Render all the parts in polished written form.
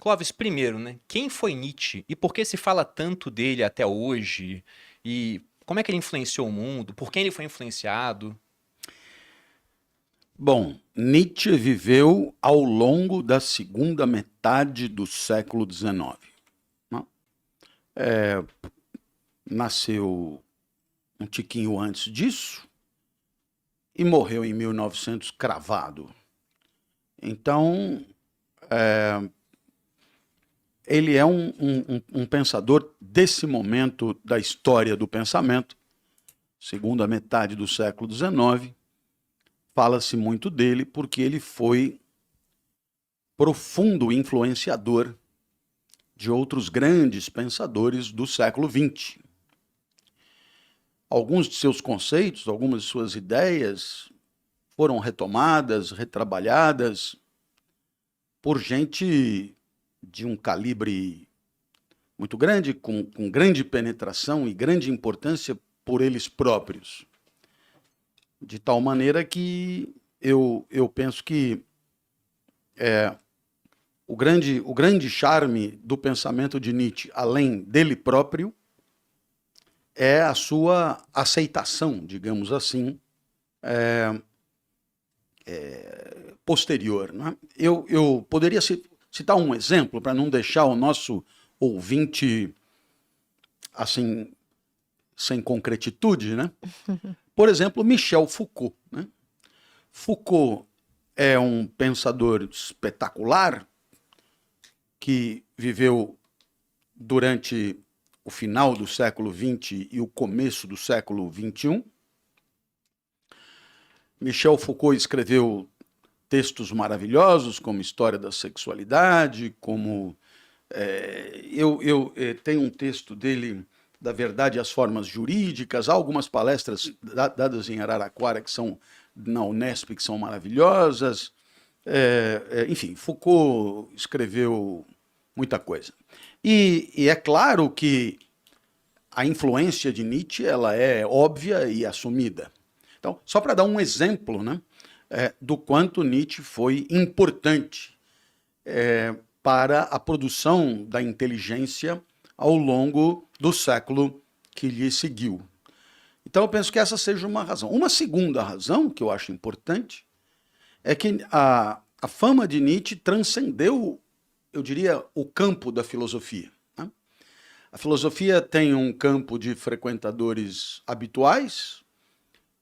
Clóvis, primeiro, né? Quem foi Nietzsche e por que se fala tanto dele até hoje? E como é que ele influenciou o mundo? Por quem ele foi influenciado? Bom, Nietzsche viveu ao longo da segunda metade do século XIX. Né? Nasceu um tiquinho antes disso e morreu em 1900 cravado. Então, ele é um pensador desse momento da história do pensamento, segunda metade do século XIX. Fala-se muito dele porque ele foi profundo influenciador de outros grandes pensadores do século XX. Alguns de seus conceitos, algumas de suas ideias foram retomadas, retrabalhadas por gente de um calibre muito grande, com grande penetração e grande importância por eles próprios. De tal maneira que eu penso que o grande charme do pensamento de Nietzsche, além dele próprio, é a sua aceitação, digamos assim, posterior. Né? Eu poderia citar um exemplo para não deixar o nosso ouvinte assim sem concretitude, né? Por exemplo, Michel Foucault. Né? Foucault é um pensador espetacular que viveu durante o final do século XX e o começo do século XXI. Michel Foucault escreveu textos maravilhosos, como História da Sexualidade, como... eu tenho um texto dele, da Verdade e as Formas Jurídicas, há algumas palestras dadas em Araraquara, que são na Unesp, que são maravilhosas. Enfim, Foucault escreveu muita coisa. E é claro que a influência de Nietzsche ela é óbvia e assumida. Então, só para dar um exemplo, né, do quanto Nietzsche foi importante para a produção da inteligência ao longo do século que lhe seguiu. Então, eu penso que essa seja uma razão. Uma segunda razão, que eu acho importante, é que a fama de Nietzsche transcendeu, eu diria, o campo da filosofia. Né? A filosofia tem um campo de frequentadores habituais,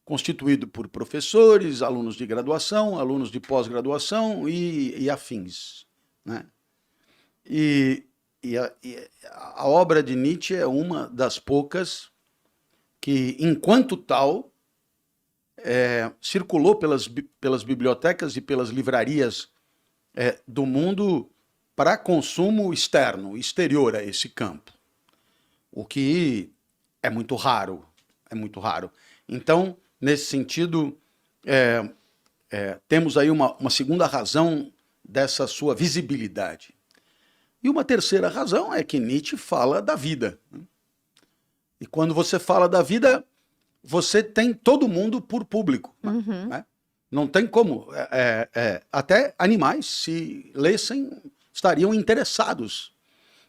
constituído por professores, alunos de graduação, alunos de pós-graduação e afins. Né? E a obra de Nietzsche é uma das poucas que, enquanto tal, circulou pelas bibliotecas e pelas livrarias do mundo para consumo externo, exterior a esse campo, o que é muito raro, é muito raro. Então, nesse sentido, temos aí uma segunda razão dessa sua visibilidade. E uma terceira razão é que Nietzsche fala da vida. E quando você fala da vida, você tem todo mundo por público. Né? Não tem como. Até animais, se lessem, estariam interessados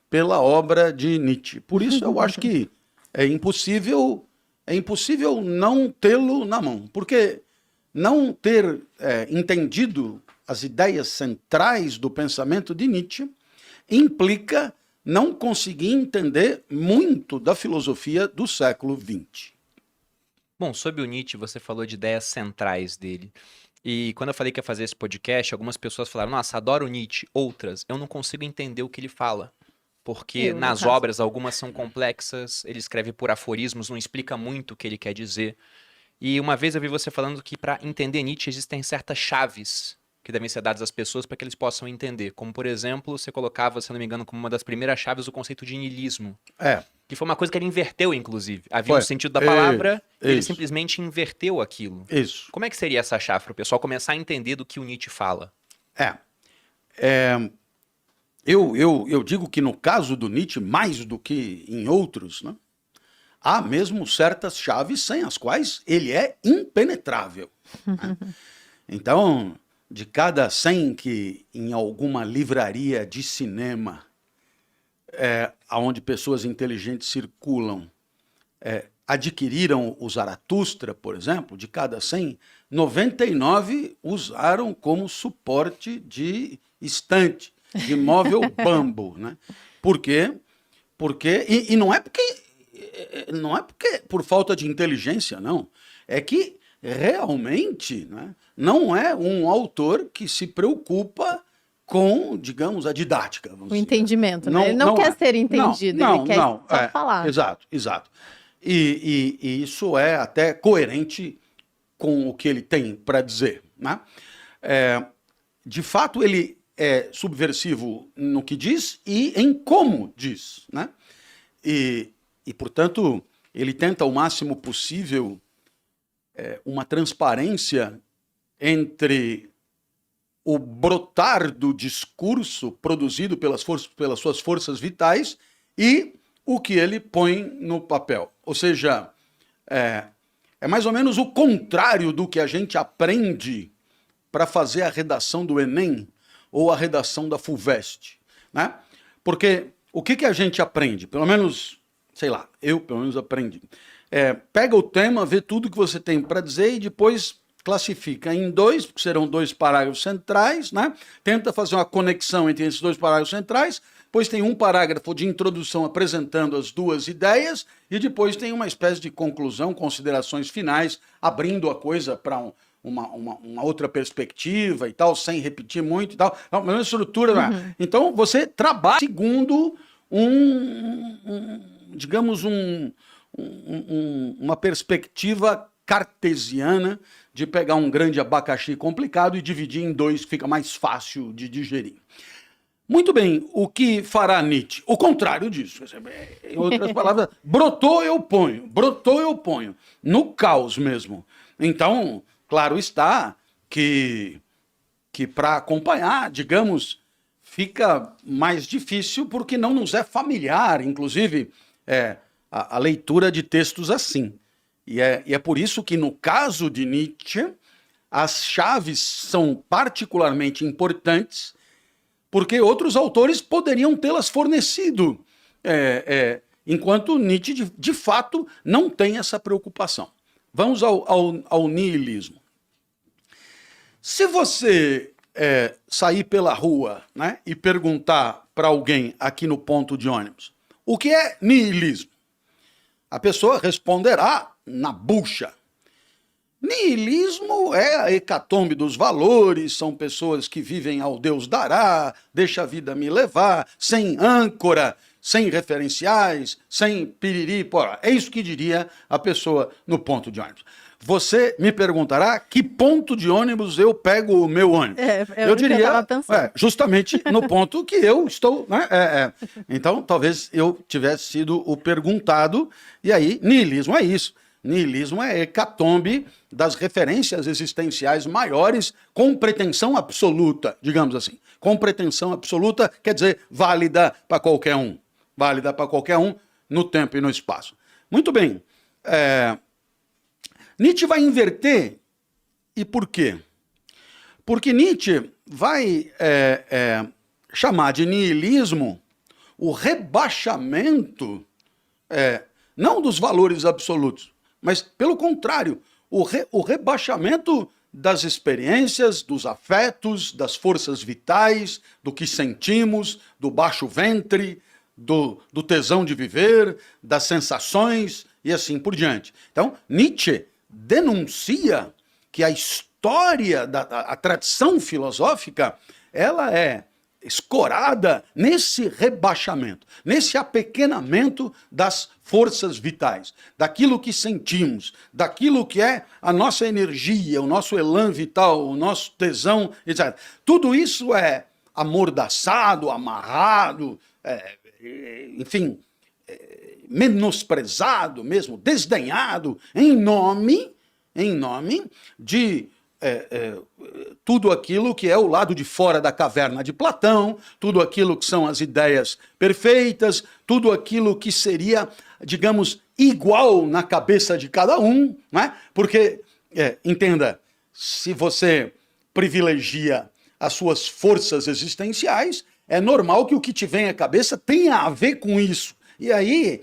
pela obra de Nietzsche. Por isso eu acho que é impossível não tê-lo na mão. Porque não ter entendido as ideias centrais do pensamento de Nietzsche implica não conseguir entender muito da filosofia do século XX. Bom, sobre o Nietzsche, você falou de ideias centrais dele. E quando eu falei que ia fazer esse podcast, algumas pessoas falaram, nossa, adoro o Nietzsche. Outras, eu não consigo entender o que ele fala. Porque No nas caso. obras, algumas são complexas, ele escreve por aforismos, não explica muito o que ele quer dizer. E uma vez eu vi você falando que para entender Nietzsche existem certas chaves que devem ser dadas às pessoas para que eles possam entender. Como, por exemplo, você colocava, se não me engano, como uma das primeiras chaves o conceito de niilismo. Que foi uma coisa que ele inverteu, inclusive. Havia um sentido da palavra, ele simplesmente inverteu aquilo. Isso. Como é que seria essa chave para o pessoal começar a entender do que o Nietzsche fala? Eu digo que no caso do Nietzsche, mais do que em outros, né, há mesmo certas chaves sem as quais ele é impenetrável. Né? Então, de cada 100 que em alguma livraria de cinema, onde pessoas inteligentes circulam, adquiriram o Zaratustra, por exemplo, de cada 100, 99 usaram como suporte de estante, de móvel bambu, né? Por quê? E não é porque por falta de inteligência, não. É que realmente, né, não é um autor que se preocupa com, digamos, a didática. O entendimento, né? Ele não quer ser entendido, ele quer só falar. Exato. E isso é até coerente com o que ele tem para dizer, né? De fato, ele é subversivo no que diz e em como diz, né? E portanto, ele tenta o máximo possível uma transparência entre o brotar do discurso produzido pelas suas forças vitais e o que ele põe no papel. Ou seja, é mais ou menos o contrário do que a gente aprende para fazer a redação do Enem ou a redação da FUVEST, né? Porque o que a gente aprende? Pelo menos, sei lá, eu pelo menos aprendi. Pega o tema, vê tudo que você tem para dizer e depois classifica em 2, porque serão 2 parágrafos centrais, né? Tenta fazer uma conexão entre esses 2 parágrafos centrais, depois tem um parágrafo de introdução apresentando as 2 ideias e depois tem uma espécie de conclusão, considerações finais, abrindo a coisa para uma outra perspectiva e tal, sem repetir muito e tal. Uma estrutura, né? Então você trabalha segundo digamos, uma perspectiva cartesiana de pegar um grande abacaxi complicado e dividir em 2, que fica mais fácil de digerir. Muito bem, o que fará Nietzsche? O contrário disso. Em outras palavras, brotou, eu ponho. No caos mesmo. Então, claro está que para acompanhar, digamos, fica mais difícil porque não nos é familiar, inclusive, a leitura de textos assim. E é por isso que, no caso de Nietzsche, as chaves são particularmente importantes, porque outros autores poderiam tê-las fornecido, enquanto Nietzsche, de fato, não tem essa preocupação. Vamos ao niilismo. Se você sair pela rua, né, e perguntar para alguém aqui no ponto de ônibus, o que é niilismo? A pessoa responderá na bucha. Niilismo é a hecatombe dos valores, são pessoas que vivem ao Deus dará, deixa a vida me levar, sem âncora, sem referenciais, sem piriri, porra. É isso que diria a pessoa no ponto de ônibus. Você me perguntará que ponto de ônibus eu pego o meu ônibus. Eu diria, justamente no ponto que eu estou, né? Então, talvez eu tivesse sido o perguntado, e aí, niilismo é isso. Niilismo é hecatombe das referências existenciais maiores com pretensão absoluta, digamos assim. Com pretensão absoluta quer dizer válida para qualquer um. Válida para qualquer um no tempo e no espaço. Muito bem. Nietzsche vai inverter. E por quê? Porque Nietzsche vai chamar de niilismo o rebaixamento, não dos valores absolutos, mas, pelo contrário, o rebaixamento das experiências, dos afetos, das forças vitais, do que sentimos, do baixo ventre, do tesão de viver, das sensações e assim por diante. Então, Nietzsche denuncia que a história, a tradição filosófica, ela é escorada nesse rebaixamento, nesse apequenamento das forças vitais, daquilo que sentimos, daquilo que é a nossa energia, o nosso elan vital, o nosso tesão, etc. Tudo isso é amordaçado, amarrado, enfim, menosprezado mesmo, desdenhado, em nome de tudo aquilo que é o lado de fora da caverna de Platão, tudo aquilo que são as ideias perfeitas, tudo aquilo que seria, digamos, igual na cabeça de cada um, né? Porque, entenda, se você privilegia as suas forças existenciais, é normal que o que te vem à cabeça tenha a ver com isso. E aí,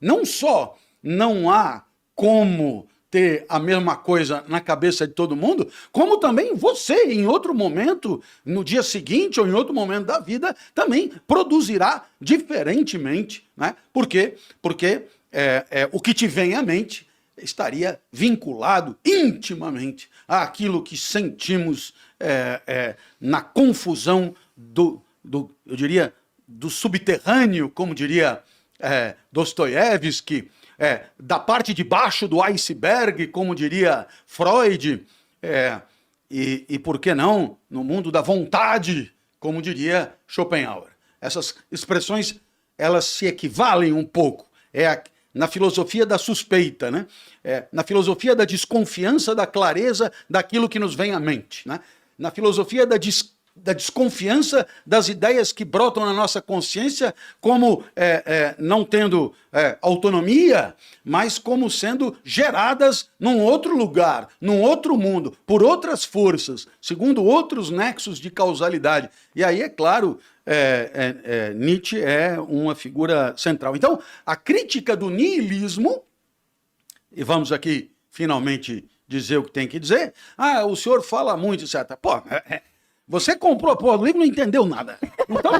não só não há como ter a mesma coisa na cabeça de todo mundo, como também você, em outro momento, no dia seguinte ou em outro momento da vida, também produzirá diferentemente, né? Por quê? Porque o que te vem à mente estaria vinculado intimamente àquilo que sentimos na confusão eu diria, do subterrâneo, como diria Dostoiévski, da parte de baixo do iceberg, como diria Freud, e por que não, no mundo da vontade, como diria Schopenhauer. Essas expressões, elas se equivalem um pouco. Na filosofia da suspeita, né? Na filosofia da desconfiança, da clareza daquilo que nos vem à mente, né? Na filosofia da desconfiança das ideias que brotam na nossa consciência como não tendo autonomia, mas como sendo geradas num outro lugar, num outro mundo, por outras forças, segundo outros nexos de causalidade. E aí, é claro, Nietzsche é uma figura central. Então, a crítica do niilismo, e vamos aqui finalmente dizer o que tem que dizer, o senhor fala muito, etc. Pô, você comprou o livro e não entendeu nada. Então,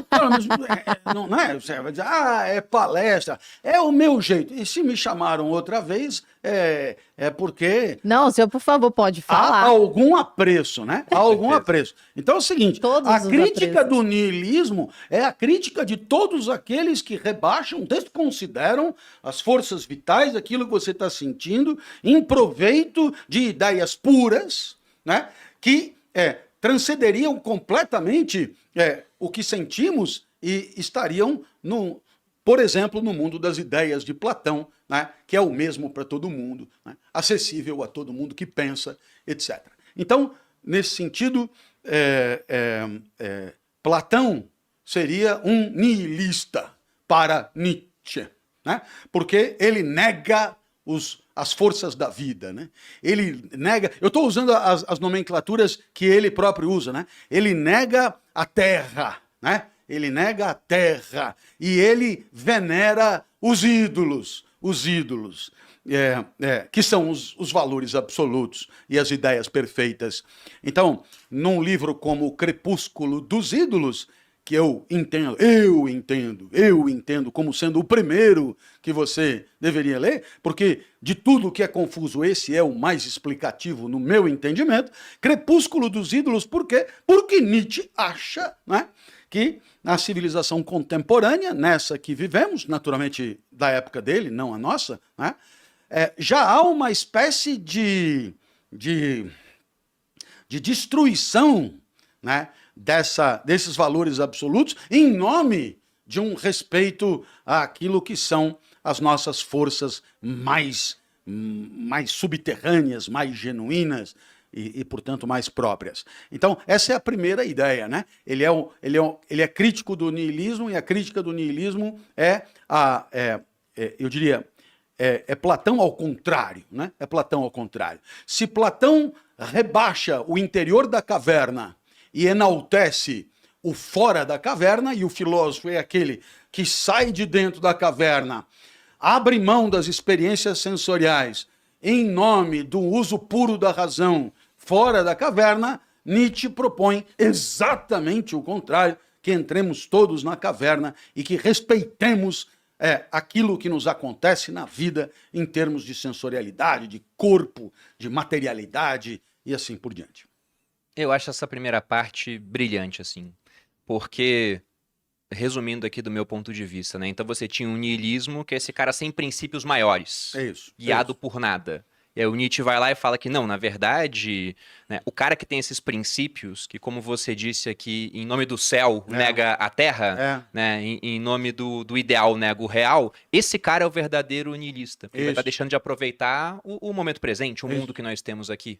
não é? Você vai dizer, é palestra, é o meu jeito. E se me chamaram outra vez, é porque... Não, o senhor, por favor, pode falar. Há algum apreço, né? Há algum apreço. Então é o seguinte, a crítica do niilismo é a crítica de todos aqueles que rebaixam, desconsideram as forças vitais, aquilo que você está sentindo, em proveito de ideias puras, né? Que transcenderiam completamente o que sentimos e estariam, por exemplo, no mundo das ideias de Platão, né, que é o mesmo para todo mundo, né, acessível a todo mundo que pensa, etc. Então, nesse sentido, Platão seria um nihilista para Nietzsche, né, porque ele nega as forças da vida, né? Ele nega... Eu estou usando as nomenclaturas que ele próprio usa, né? Ele nega a terra, né? Ele nega a terra e ele venera os ídolos, que são os valores absolutos e as ideias perfeitas. Então, num livro como O Crepúsculo dos Ídolos, que eu entendo como sendo o primeiro que você deveria ler, porque de tudo que é confuso, esse é o mais explicativo no meu entendimento. Crepúsculo dos Ídolos, por quê? Porque Nietzsche acha, né, que na civilização contemporânea, nessa que vivemos, naturalmente da época dele, não a nossa, né, já há uma espécie de destruição, né, desses valores absolutos, em nome de um respeito àquilo que são as nossas forças mais subterrâneas, mais genuínas e, portanto, mais próprias. Então, essa é a primeira ideia, né? Ele é crítico do niilismo, e a crítica do niilismo eu diria, Platão ao contrário, né? É Platão ao contrário. Se Platão rebaixa o interior da caverna e enaltece o fora da caverna, e o filósofo é aquele que sai de dentro da caverna, abre mão das experiências sensoriais em nome do uso puro da razão fora da caverna, Nietzsche propõe exatamente o contrário, que entremos todos na caverna e que respeitemos aquilo que nos acontece na vida em termos de sensorialidade, de corpo, de materialidade e assim por diante. Eu acho essa primeira parte brilhante, assim, porque, resumindo aqui do meu ponto de vista, né? Então você tinha um niilismo, que é esse cara sem princípios maiores, guiado por nada. E aí o Nietzsche vai lá e fala que não, na verdade, né, o cara que tem esses princípios, que como você disse aqui, em nome do céu nega a terra, né, em nome do ideal nega o real, esse cara é o verdadeiro niilista, porque ele está deixando de aproveitar o momento presente, o mundo que nós temos aqui.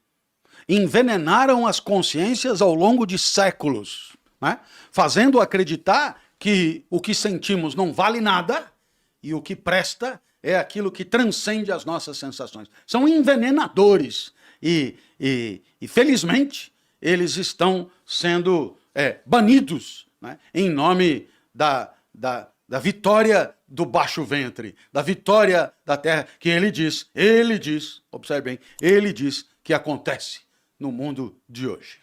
Envenenaram as consciências ao longo de séculos, né? Fazendo acreditar que o que sentimos não vale nada e o que presta é aquilo que transcende as nossas sensações. São envenenadores e felizmente, eles estão sendo banidos, né, em nome da vitória do baixo ventre, da vitória da terra, que ele diz, observe bem, ele diz que acontece no mundo de hoje.